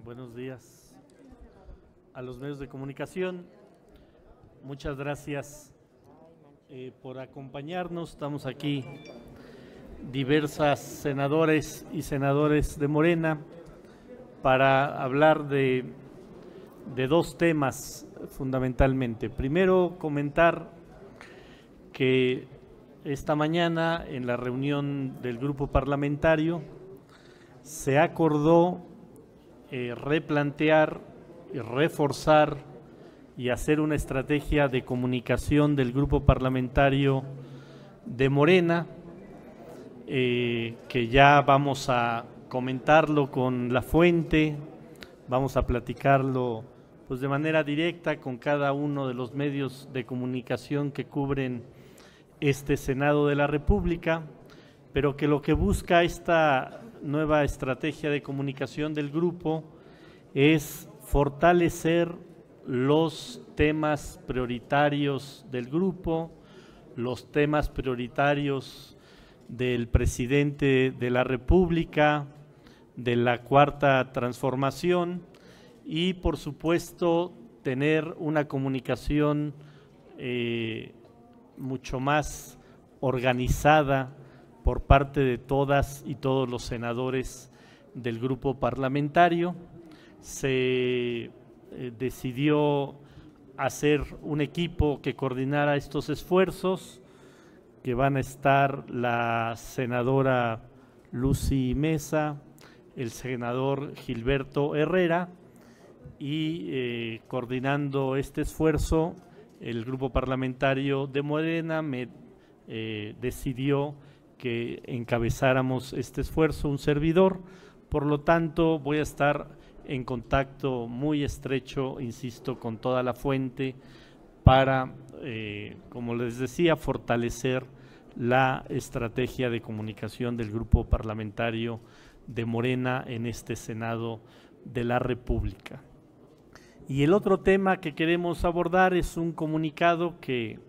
Buenos días a los medios de comunicación. Muchas gracias por acompañarnos. Estamos aquí diversas senadoras y senadores de Morena para hablar de dos temas fundamentalmente. Primero, comentar que esta mañana en la reunión del grupo parlamentario se acordó replantear y reforzar y hacer una estrategia de comunicación del grupo parlamentario de Morena, que ya vamos a comentarlo con la fuente, vamos a platicarlo pues de manera directa con cada uno de los medios de comunicación que cubren este Senado de la República, pero que lo que busca esta nueva estrategia de comunicación del grupo es fortalecer los temas prioritarios del grupo, los temas prioritarios del presidente de la República, de la Cuarta Transformación y, por supuesto, tener una comunicación mucho más organizada por parte de todas y todos los senadores del grupo parlamentario. Se decidió hacer un equipo que coordinara estos esfuerzos, que van a estar la senadora Lucy Mesa, el senador Gilberto Herrera y coordinando este esfuerzo, el grupo parlamentario de Morena decidió que encabezáramos este esfuerzo, un servidor. Por lo tanto, voy a estar en contacto muy estrecho, insisto, con toda la fuente para, como les decía, fortalecer la estrategia de comunicación del grupo parlamentario de Morena en este Senado de la República. Y el otro tema que queremos abordar es un comunicado que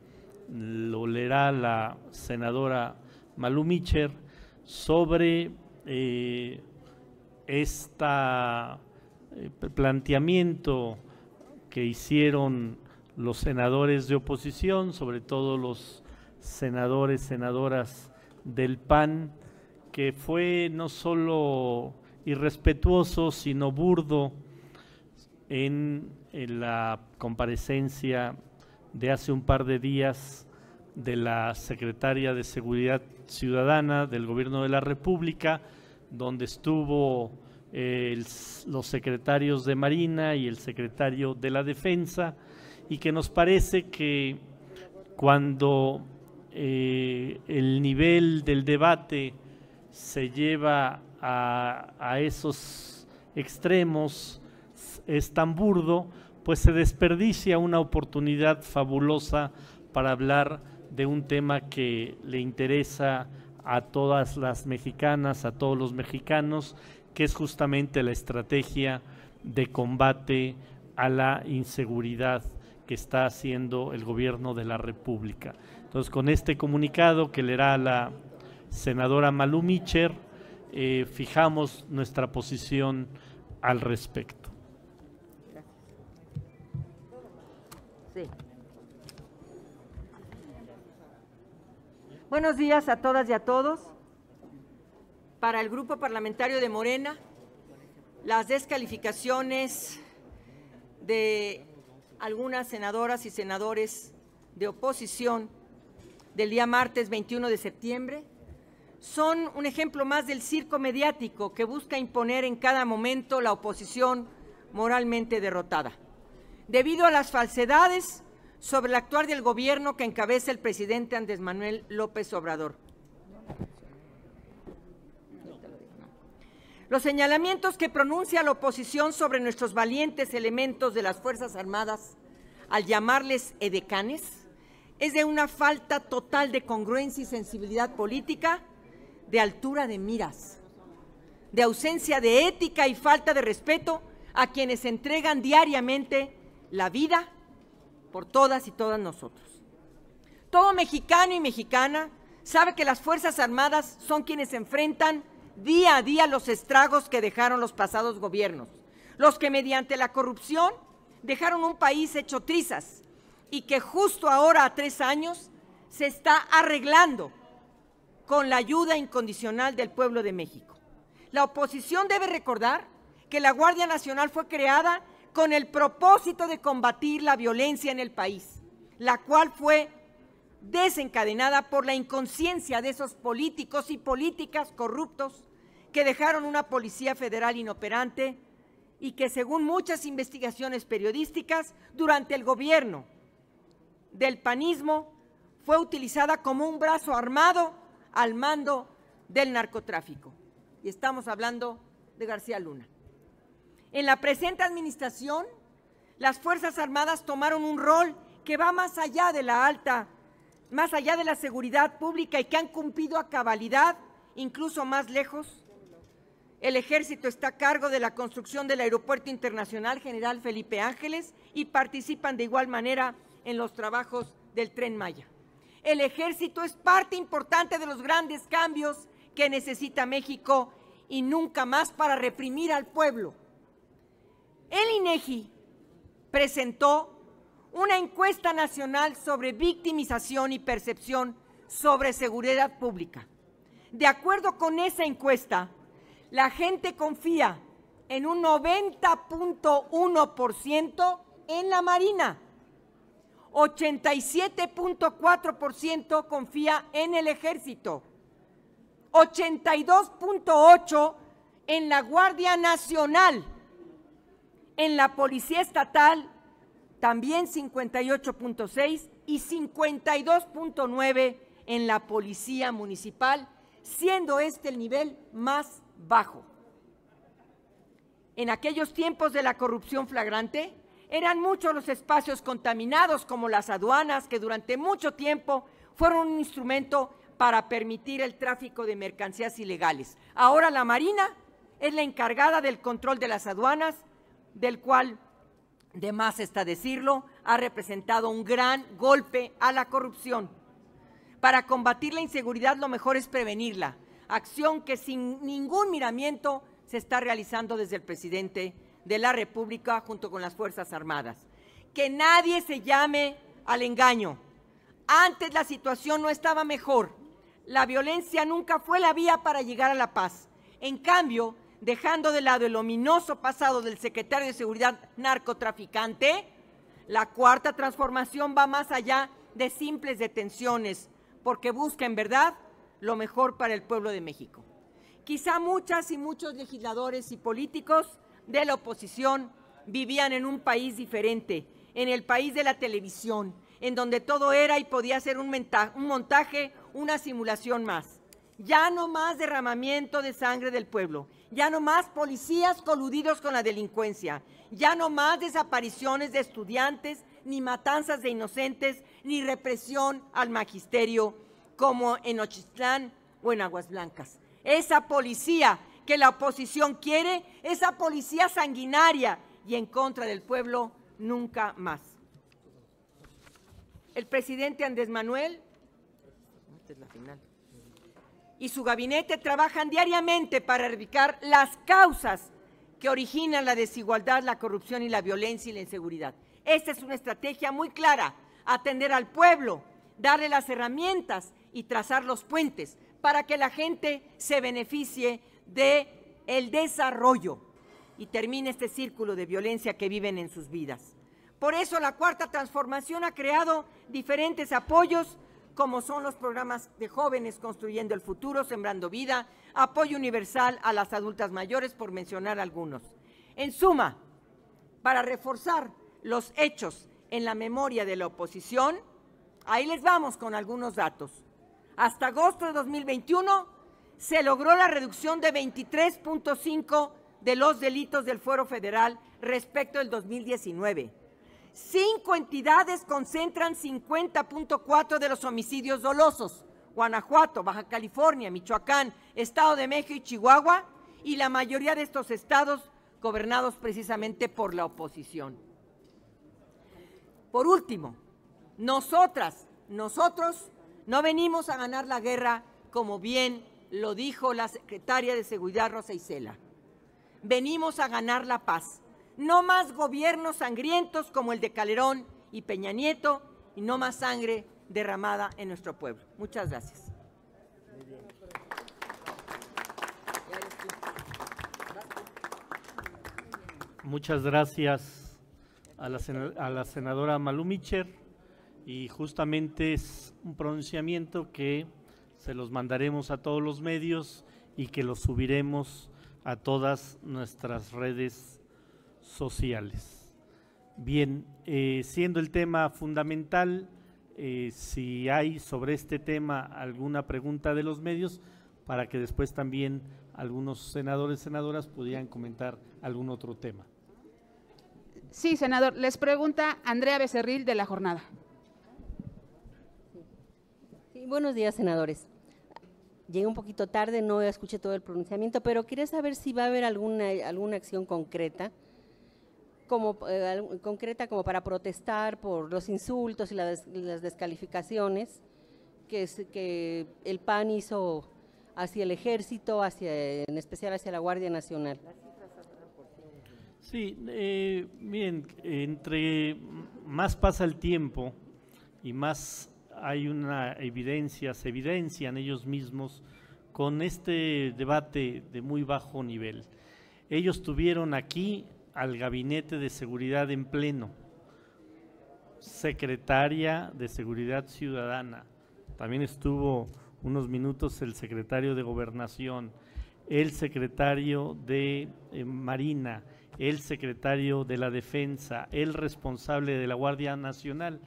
lo leerá la senadora Malú Micher sobre planteamiento que hicieron los senadores de oposición, sobre todo los senadores, senadoras del PAN, que fue no solo irrespetuoso, sino burdo en la comparecencia de hace un par de días de la secretaria de Seguridad Ciudadana del Gobierno de la República, donde estuvo los secretarios de Marina y el secretario de la Defensa, y que nos parece que cuando el nivel del debate se lleva a esos extremos, es tan burdo, pues se desperdicia una oportunidad fabulosa para hablar de un tema que le interesa a todas las mexicanas, a todos los mexicanos, que es justamente la estrategia de combate a la inseguridad que está haciendo el gobierno de la República. Entonces, con este comunicado que leerá la senadora Malú Micher, fijamos nuestra posición al respecto. Sí. Buenos días a todas y a todos. Para el grupo parlamentario de Morena, las descalificaciones de algunas senadoras y senadores de oposición del día martes 21 de septiembre son un ejemplo más del circo mediático que busca imponer en cada momento la oposición moralmente derrotada, debido a las falsedades sobre el actuar del gobierno que encabeza el presidente Andrés Manuel López Obrador. Los señalamientos que pronuncia la oposición sobre nuestros valientes elementos de las Fuerzas Armadas, al llamarles edecanes, es de una falta total de congruencia y sensibilidad política, de altura de miras, de ausencia de ética y falta de respeto a quienes entregan diariamente la vida por todas y todas nosotros. Todo mexicano y mexicana sabe que las Fuerzas Armadas son quienes enfrentan día a día los estragos que dejaron los pasados gobiernos, los que mediante la corrupción dejaron un país hecho trizas y que justo ahora, a 3 años, se está arreglando con la ayuda incondicional del pueblo de México. La oposición debe recordar que la Guardia Nacional fue creada con el propósito de combatir la violencia en el país, la cual fue desencadenada por la inconsciencia de esos políticos y políticas corruptos que dejaron una policía federal inoperante y que, según muchas investigaciones periodísticas, durante el gobierno del panismo fue utilizada como un brazo armado al mando del narcotráfico. Y estamos hablando de García Luna. En la presente administración, las Fuerzas Armadas tomaron un rol que va más allá de la seguridad pública y que han cumplido a cabalidad, incluso más lejos. El Ejército está a cargo de la construcción del Aeropuerto Internacional General Felipe Ángeles y participan de igual manera en los trabajos del Tren Maya. El Ejército es parte importante de los grandes cambios que necesita México y nunca más para reprimir al pueblo. El INEGI presentó una encuesta nacional sobre victimización y percepción sobre seguridad pública. De acuerdo con esa encuesta, la gente confía en un 90.1% en la Marina, 87.4% confía en el Ejército, 82.8% en la Guardia Nacional, en la Policía Estatal también 58.6% y 52.9% en la Policía Municipal, siendo este el nivel más bajo. En aquellos tiempos de la corrupción flagrante, eran muchos los espacios contaminados, como las aduanas, que durante mucho tiempo fueron un instrumento para permitir el tráfico de mercancías ilegales. Ahora la Marina es la encargada del control de las aduanas, del cual, de más está decirlo, ha representado un gran golpe a la corrupción. Para combatir la inseguridad, lo mejor es prevenirla, acción que sin ningún miramiento se está realizando desde el presidente de la República junto con las Fuerzas Armadas. Que nadie se llame al engaño. Antes la situación no estaba mejor. La violencia nunca fue la vía para llegar a la paz. En cambio, dejando de lado el ominoso pasado del secretario de Seguridad narcotraficante, la cuarta transformación va más allá de simples detenciones, porque busca en verdad lo mejor para el pueblo de México. Quizá muchas y muchos legisladores y políticos de la oposición vivían en un país diferente, en el país de la televisión, en donde todo era y podía ser un montaje, una simulación más. Ya no más derramamiento de sangre del pueblo, ya no más policías coludidos con la delincuencia, ya no más desapariciones de estudiantes, ni matanzas de inocentes, ni represión al magisterio, como en Nochistlán o en Aguas Blancas. Esa policía que la oposición quiere, esa policía sanguinaria y en contra del pueblo, nunca más. El presidente Andrés Manuel, esta es la final, y su gabinete trabajan diariamente para erradicar las causas que originan la desigualdad, la corrupción y la violencia y la inseguridad. Esta es una estrategia muy clara: atender al pueblo, darle las herramientas y trazar los puentes para que la gente se beneficie del desarrollo y termine este círculo de violencia que viven en sus vidas. Por eso la Cuarta Transformación ha creado diferentes apoyos, como son los programas de jóvenes Construyendo el Futuro, Sembrando Vida, apoyo universal a las adultas mayores, por mencionar algunos. En suma, para reforzar los hechos en la memoria de la oposición, ahí les vamos con algunos datos. Hasta agosto de 2021 se logró la reducción de 23.5% de los delitos del Fuero Federal respecto del 2019. 5 entidades concentran 50.4% de los homicidios dolosos: Guanajuato, Baja California, Michoacán, Estado de México y Chihuahua, y la mayoría de estos estados gobernados precisamente por la oposición. Por último, nosotros no venimos a ganar la guerra, como bien lo dijo la secretaria de Seguridad, Rosa Isela. Venimos a ganar la paz, no más gobiernos sangrientos como el de Calderón y Peña Nieto, y no más sangre derramada en nuestro pueblo. Muchas gracias. Muchas gracias a la senadora Malú Micher, y justamente es un pronunciamiento que se los mandaremos a todos los medios y que los subiremos a todas nuestras redes sociales. Bien, siendo el tema fundamental, si hay sobre este tema alguna pregunta de los medios, para que después también algunos senadores, senadoras pudieran comentar algún otro tema. Sí, senador. Les pregunta Andrea Becerril de La Jornada. Sí, buenos días, senadores. Llegué un poquito tarde, no escuché todo el pronunciamiento, pero quería saber si va a haber alguna acción concreta como para protestar por los insultos y las descalificaciones que el PAN hizo hacia el Ejército, en especial hacia la Guardia Nacional. Sí, miren, entre más pasa el tiempo y más hay se evidencian ellos mismos con este debate de muy bajo nivel. Ellos tuvieron aquí al Gabinete de Seguridad en pleno, secretaria de Seguridad Ciudadana, también estuvo unos minutos el secretario de Gobernación, el secretario de Marina, el secretario de la Defensa, el responsable de la Guardia Nacional,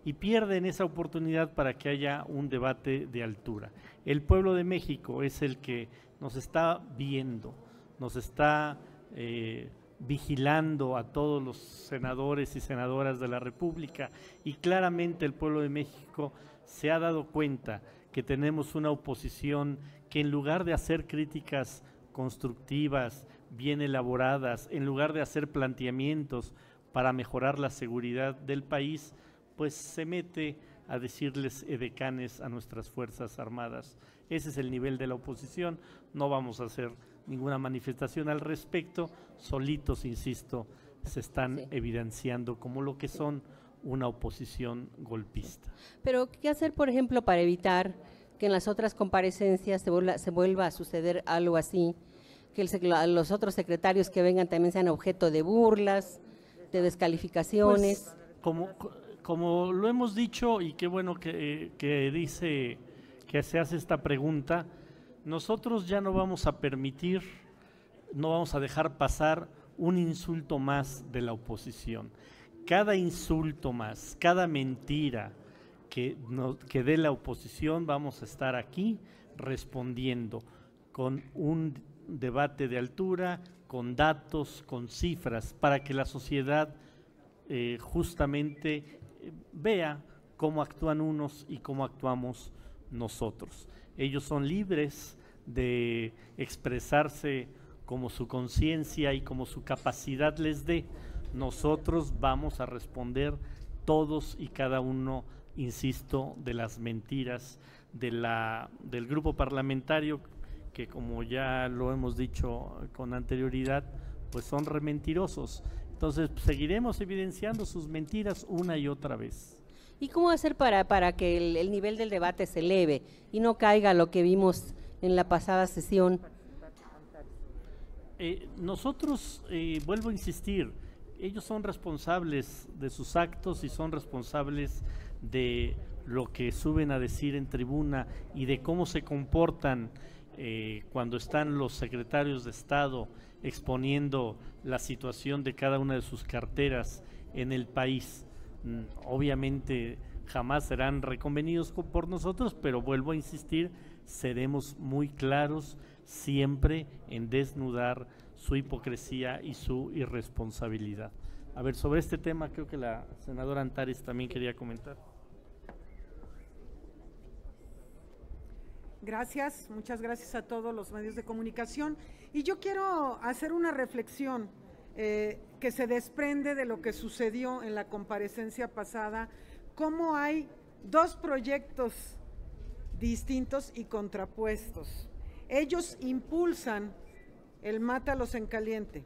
y pierden esa oportunidad para que haya un debate de altura. El pueblo de México es el que nos está viendo, nos está vigilando a todos los senadores y senadoras de la República, y claramente el pueblo de México se ha dado cuenta que tenemos una oposición que, en lugar de hacer críticas constructivas, bien elaboradas, en lugar de hacer planteamientos para mejorar la seguridad del país, pues se mete a decirles edecanes a nuestras Fuerzas Armadas. Ese es el nivel de la oposición. No vamos a hacer ninguna manifestación al respecto, solitos, insisto, se están evidenciando como lo que son una oposición golpista. Pero, ¿qué hacer, por ejemplo, para evitar que en las otras comparecencias se vuelva a suceder algo así, que los otros secretarios que vengan también sean objeto de burlas, de descalificaciones? Pues, como lo hemos dicho, y qué bueno que se hace esta pregunta, nosotros ya no vamos a permitir, no vamos a dejar pasar un insulto más de la oposición. Cada insulto más, cada mentira que dé la oposición, vamos a estar aquí respondiendo con un debate de altura, con datos, con cifras, para que la sociedad justamente vea cómo actúan unos y cómo actuamos nosotros. Ellos son libres de expresarse como su conciencia y como su capacidad les dé. Nosotros vamos a responder todos y cada uno, insisto, de las mentiras del grupo parlamentario, que, como ya lo hemos dicho con anterioridad, pues son rementirosos. Entonces, seguiremos evidenciando sus mentiras una y otra vez. ¿Y cómo hacer para que el nivel del debate se eleve y no caiga lo que vimos en la pasada sesión? Nosotros, vuelvo a insistir, ellos son responsables de sus actos y son responsables de lo que suben a decir en tribuna y de cómo se comportan cuando están los secretarios de Estado exponiendo la situación de cada una de sus carteras en el país. Obviamente jamás serán reconvenidos por nosotros, pero vuelvo a insistir, seremos muy claros siempre en desnudar su hipocresía y su irresponsabilidad. A ver, sobre este tema creo que la senadora Antares también quería comentar. Gracias, muchas gracias a todos los medios de comunicación. Y yo quiero hacer una reflexión que se desprende de lo que sucedió en la comparecencia pasada, cómo hay dos proyectos distintos y contrapuestos. Ellos impulsan el mátalos en caliente,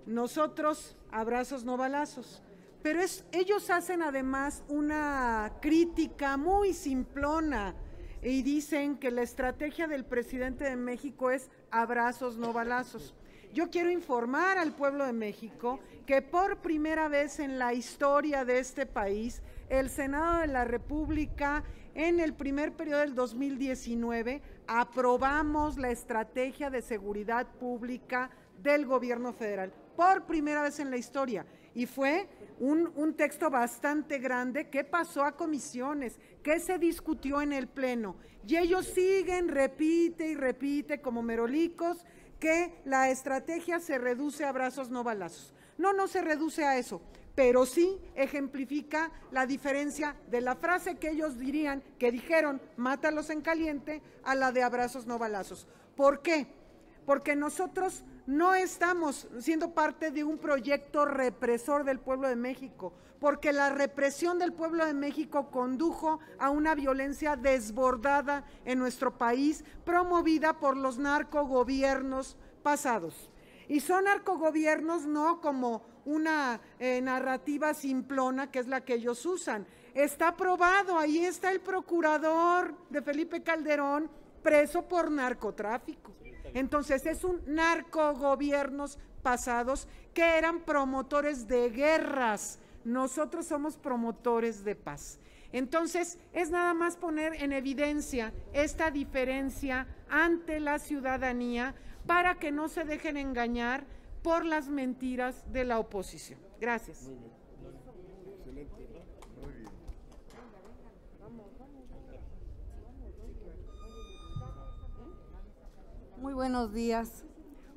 nosotros abrazos no balazos. Pero ellos hacen además una crítica muy simplona y dicen que la estrategia del presidente de México es abrazos no balazos. Yo quiero informar al pueblo de México que por primera vez en la historia de este país, el Senado de la República, en el primer periodo del 2019, aprobamos la estrategia de seguridad pública del gobierno federal, por primera vez en la historia, y fue un texto bastante grande que pasó a comisiones, que se discutió en el Pleno, y ellos siguen, repite y repite como merolicos, que la estrategia se reduce a abrazos no balazos. No se reduce a eso, pero sí ejemplifica la diferencia de la frase que ellos dirían, que dijeron, mátalos en caliente, a la de abrazos no balazos. ¿Por qué? Porque nosotros no estamos siendo parte de un proyecto represor del pueblo de México, porque la represión del pueblo de México condujo a una violencia desbordada en nuestro país, promovida por los narcogobiernos pasados. Y son narcogobiernos no como una narrativa simplona, que es la que ellos usan. Está probado, ahí está el procurador de Felipe Calderón, preso por narcotráfico. Entonces es un narcogobiernos pasados que eran promotores de guerras. Nosotros somos promotores de paz. Entonces es nada más poner en evidencia esta diferencia ante la ciudadanía para que no se dejen engañar por las mentiras de la oposición. Gracias. Muy buenos días.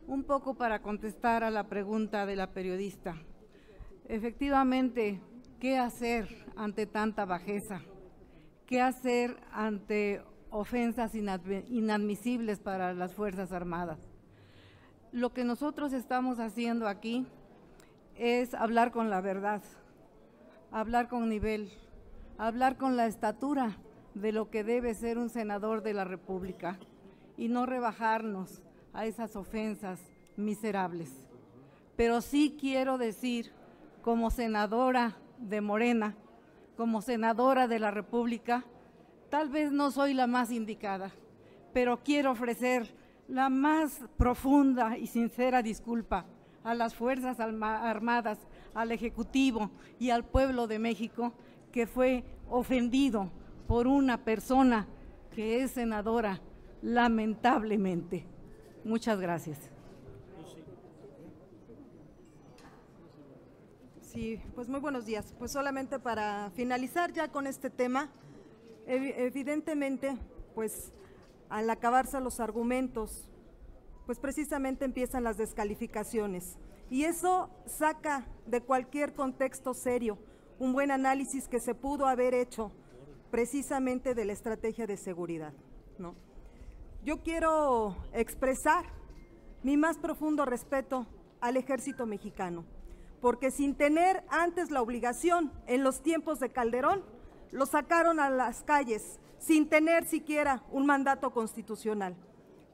Un poco para contestar a la pregunta de la periodista. Efectivamente, ¿qué hacer ante tanta bajeza? ¿Qué hacer ante ofensas inadmisibles para las Fuerzas Armadas? Lo que nosotros estamos haciendo aquí es hablar con la verdad, hablar con nivel, hablar con la estatura de lo que debe ser un senador de la República y no rebajarnos a esas ofensas miserables. Pero sí quiero decir, como senadora de Morena, como senadora de la República, tal vez no soy la más indicada, pero quiero ofrecer la más profunda y sincera disculpa a las Fuerzas Armadas, al Ejecutivo y al pueblo de México que fue ofendido por una persona que es senadora, lamentablemente. Muchas gracias. Sí, pues muy buenos días. Pues solamente para finalizar ya con este tema, evidentemente, pues al acabarse los argumentos, pues precisamente empiezan las descalificaciones. Y eso saca de cualquier contexto serio un buen análisis que se pudo haber hecho precisamente de la estrategia de seguridad, ¿no? Yo quiero expresar mi más profundo respeto al Ejército Mexicano, porque sin tener antes la obligación, en los tiempos de Calderón, lo sacaron a las calles, sin tener siquiera un mandato constitucional.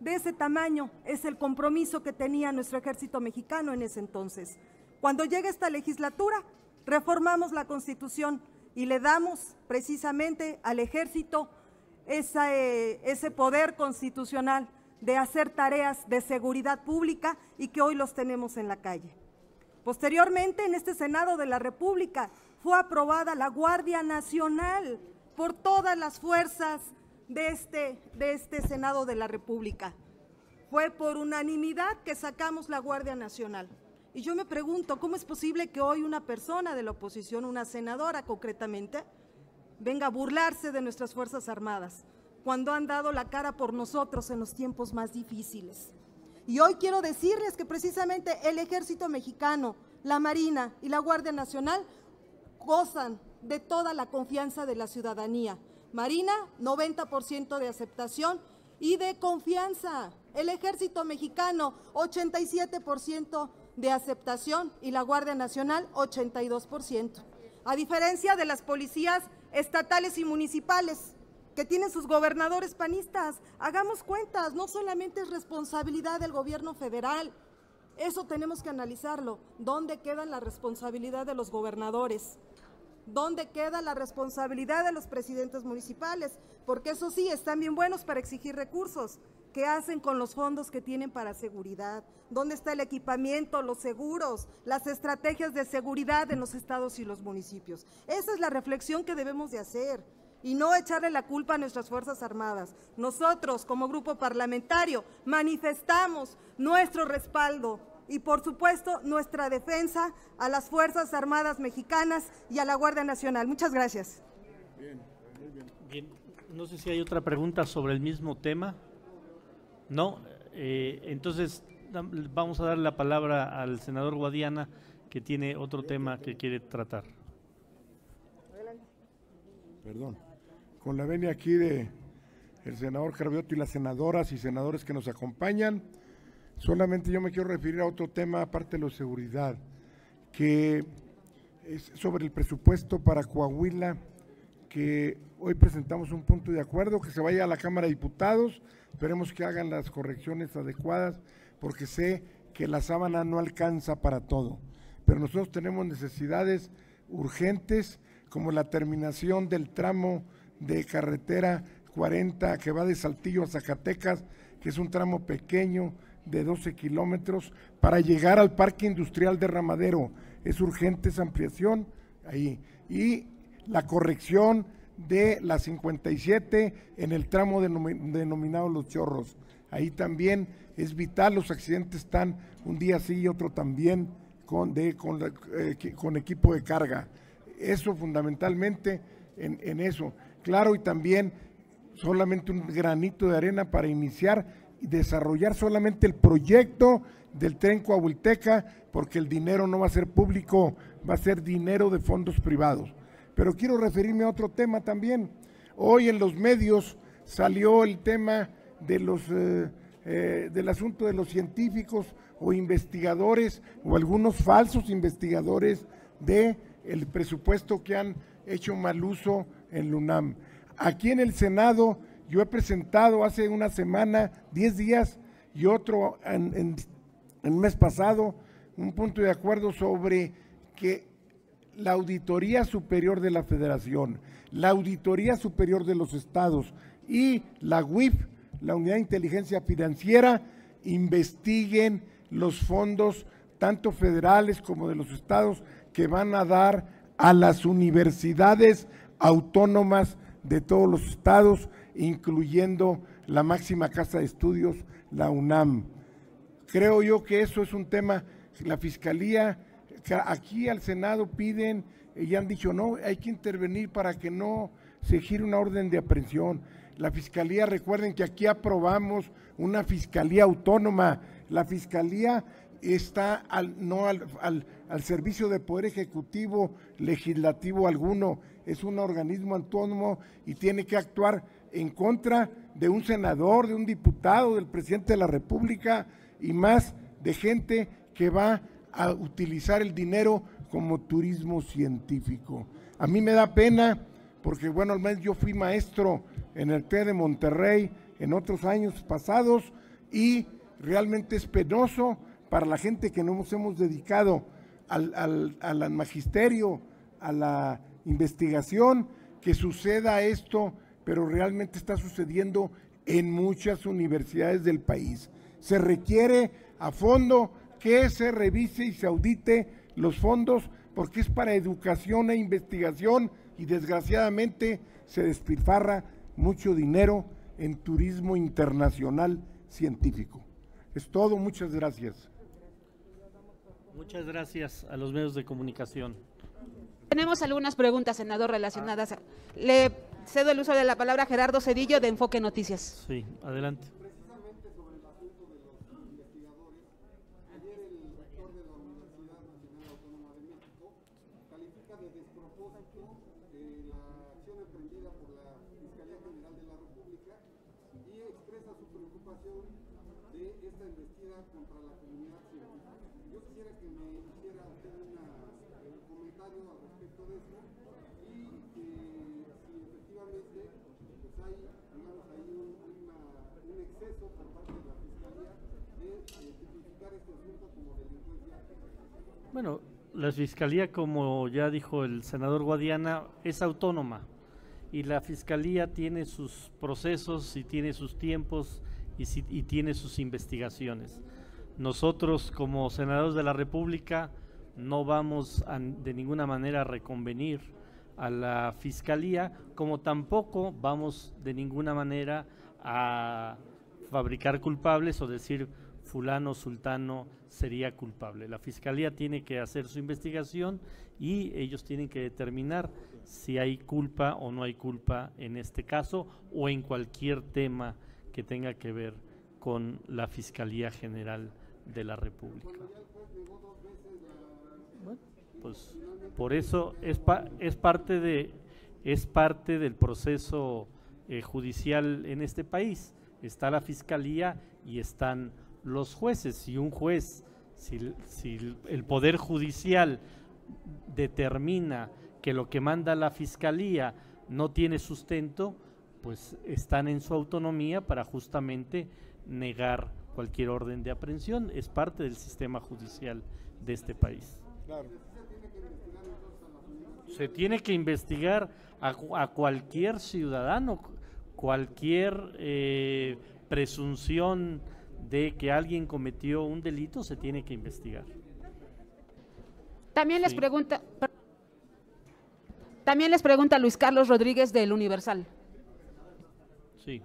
De ese tamaño es el compromiso que tenía nuestro Ejército Mexicano en ese entonces. Cuando llega esta legislatura, reformamos la Constitución y le damos precisamente al Ejército ese poder constitucional de hacer tareas de seguridad pública y que hoy los tenemos en la calle. Posteriormente, en este Senado de la República, fue aprobada la Guardia Nacional por todas las fuerzas de este Senado de la República. Fue por unanimidad que sacamos la Guardia Nacional. Y yo me pregunto, ¿cómo es posible que hoy una persona de la oposición, una senadora concretamente, venga a burlarse de nuestras Fuerzas Armadas, cuando han dado la cara por nosotros en los tiempos más difíciles? Y hoy quiero decirles que precisamente el Ejército Mexicano, la Marina y la Guardia Nacional gozan de toda la confianza de la ciudadanía. Marina, 90% de aceptación y de confianza. El Ejército Mexicano, 87% de aceptación y la Guardia Nacional, 82%. A diferencia de las policías estatales y municipales, que tienen sus gobernadores panistas. Hagamos cuentas, no solamente es responsabilidad del gobierno federal, Eso tenemos que analizarlo. ¿Dónde queda la responsabilidad de los gobernadores? ¿Dónde queda la responsabilidad de los presidentes municipales? Porque eso sí, están bien buenos para exigir recursos. ¿Qué hacen con los fondos que tienen para seguridad? ¿Dónde está el equipamiento, los seguros, las estrategias de seguridad en los estados y los municipios? Esa es la reflexión que debemos de hacer y no echarle la culpa a nuestras Fuerzas Armadas. Nosotros, como grupo parlamentario, manifestamos nuestro respaldo y, por supuesto, nuestra defensa a las Fuerzas Armadas mexicanas y a la Guardia Nacional. Muchas gracias. Bien, no sé si hay otra pregunta sobre el mismo tema. No, entonces vamos a darle la palabra al senador Guadiana, que tiene otro tema que quiere tratar. Perdón. Con la venia aquí de el senador Cravioto y las senadoras y senadores que nos acompañan, solamente yo me quiero referir a otro tema aparte de la seguridad, que es sobre el presupuesto para Coahuila, que hoy presentamos un punto de acuerdo, que se vaya a la Cámara de Diputados, esperemos que hagan las correcciones adecuadas, porque sé que la sábana no alcanza para todo, pero nosotros tenemos necesidades urgentes, como la terminación del tramo de carretera 40 que va de Saltillo a Zacatecas, que es un tramo pequeño de 12 kilómetros, para llegar al Parque Industrial de Ramadero. Es urgente esa ampliación ahí. Y la corrección de la 57 en el tramo denominado Los Chorros. Ahí también es vital, los accidentes están un día sí y otro también con equipo de carga. Eso fundamentalmente en eso. Claro, y también solamente un granito de arena para iniciar y desarrollar solamente el proyecto del tren Coahuilteca, porque el dinero no va a ser público, va a ser dinero de fondos privados. Pero quiero referirme a otro tema también. Hoy en los medios salió el tema de del asunto de los científicos o investigadores o algunos falsos investigadores del presupuesto que han hecho mal uso en la UNAM. Aquí en el Senado yo he presentado hace una semana, 10 días, y otro en el mes pasado, un punto de acuerdo sobre que la Auditoría Superior de la Federación, la Auditoría Superior de los Estados y la UIF, la Unidad de Inteligencia Financiera, investiguen los fondos tanto federales como de los estados que van a dar a las universidades autónomas de todos los estados, incluyendo la máxima casa de estudios, la UNAM. Creo yo que eso es un tema, la Fiscalía, aquí al Senado piden y han dicho no, hay que intervenir para que no se gire una orden de aprehensión. La Fiscalía, recuerden que aquí aprobamos una Fiscalía autónoma, la Fiscalía está no al servicio de Poder Ejecutivo, Legislativo alguno, es un organismo autónomo y tiene que actuar en contra de un senador, de un diputado, del presidente de la República y más de gente que va a utilizar el dinero como turismo científico. A mí me da pena porque, bueno, al menos yo fui maestro en el TEC de Monterrey en otros años pasados y realmente es penoso para la gente que nos hemos dedicado al magisterio, a la investigación, que suceda esto, pero realmente está sucediendo en muchas universidades del país. Se requiere a fondo que se revise y se audite los fondos, porque es para educación e investigación y desgraciadamente se despilfarra mucho dinero en turismo internacional científico. Es todo, muchas gracias. Muchas gracias a los medios de comunicación. Tenemos algunas preguntas, senador, relacionadas. Le cedo el uso de la palabra a Gerardo Cedillo, de Enfoque Noticias. Sí, adelante. Precisamente sobre el asunto de los investigadores, ayer el rector de la Universidad Nacional Autónoma de México califica de despropósito la acción emprendida por la Fiscalía General de la República y expresa su preocupación de esta embestida contra la comunidad científica. Yo quisiera que me hiciera usted un comentario al respecto de esto y si efectivamente pues hay, digamos, ahí un exceso por parte de la Fiscalía de tipificar este asunto como Bueno, la Fiscalía, como ya dijo el senador Guadiana, es autónoma y la Fiscalía tiene sus procesos y tiene sus tiempos y tiene sus investigaciones. Nosotros como senadores de la República no vamos de ninguna manera a reconvenir a la Fiscalía, como tampoco vamos de ninguna manera a fabricar culpables o decir fulano, sultano sería culpable. La Fiscalía tiene que hacer su investigación y ellos tienen que determinar si hay culpa o no hay culpa en este caso o en cualquier tema que tenga que ver con la Fiscalía General de la República. Bueno, pues por eso es parte del proceso judicial en este país. Está la Fiscalía y están los jueces. Si un juez, si el Poder Judicial determina que lo que manda la Fiscalía no tiene sustento, pues están en su autonomía para justamente negar cualquier orden de aprehensión. Es parte del sistema judicial de este país. Claro. Se tiene que investigar a cualquier ciudadano, cualquier presunción de que alguien cometió un delito se tiene que investigar. También les pregunta Luis Carlos Rodríguez del Universal. Sí.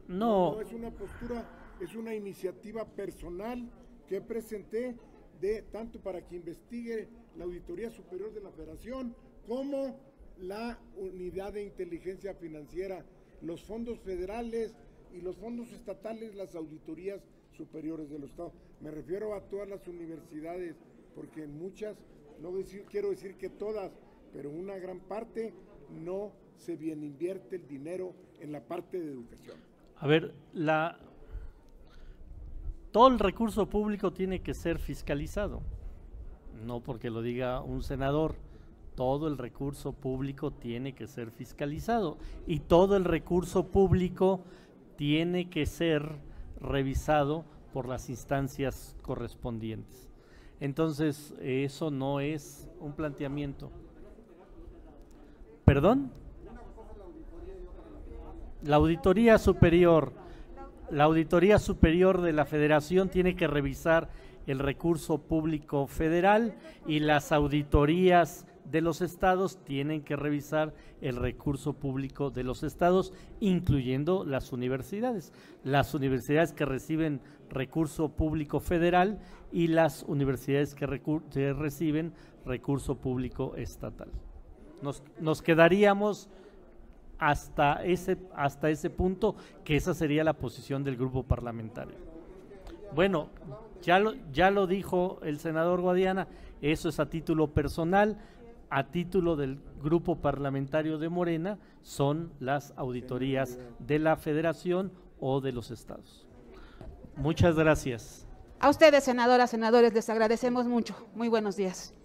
No, es una postura, es una iniciativa personal que presenté tanto para que investigue la Auditoría Superior de la Federación como la Unidad de Inteligencia Financiera, los fondos federales y los fondos estatales, las auditorías superiores de los estados. Me refiero a todas las universidades, porque en muchas, quiero decir que todas, pero una gran parte no se bien invierte el dinero en la parte de educación. A ver, todo el recurso público tiene que ser fiscalizado, no porque lo diga un senador. Todo el recurso público tiene que ser fiscalizado y todo el recurso público tiene que ser revisado por las instancias correspondientes. Entonces, eso no es un planteamiento. ¿Perdón? La Auditoría Superior de la Federación tiene que revisar el recurso público federal y las auditorías de los estados tienen que revisar el recurso público de los estados, incluyendo las universidades que reciben recurso público federal y las universidades que reciben recurso público estatal. Nos quedaríamos hasta ese punto, que esa sería la posición del grupo parlamentario. Bueno, ya lo dijo el senador Guadiana, eso es a título personal. A título del grupo parlamentario de Morena son las auditorías de la Federación o de los estados. Muchas gracias. A ustedes, senadoras, senadores, les agradecemos mucho. Muy buenos días.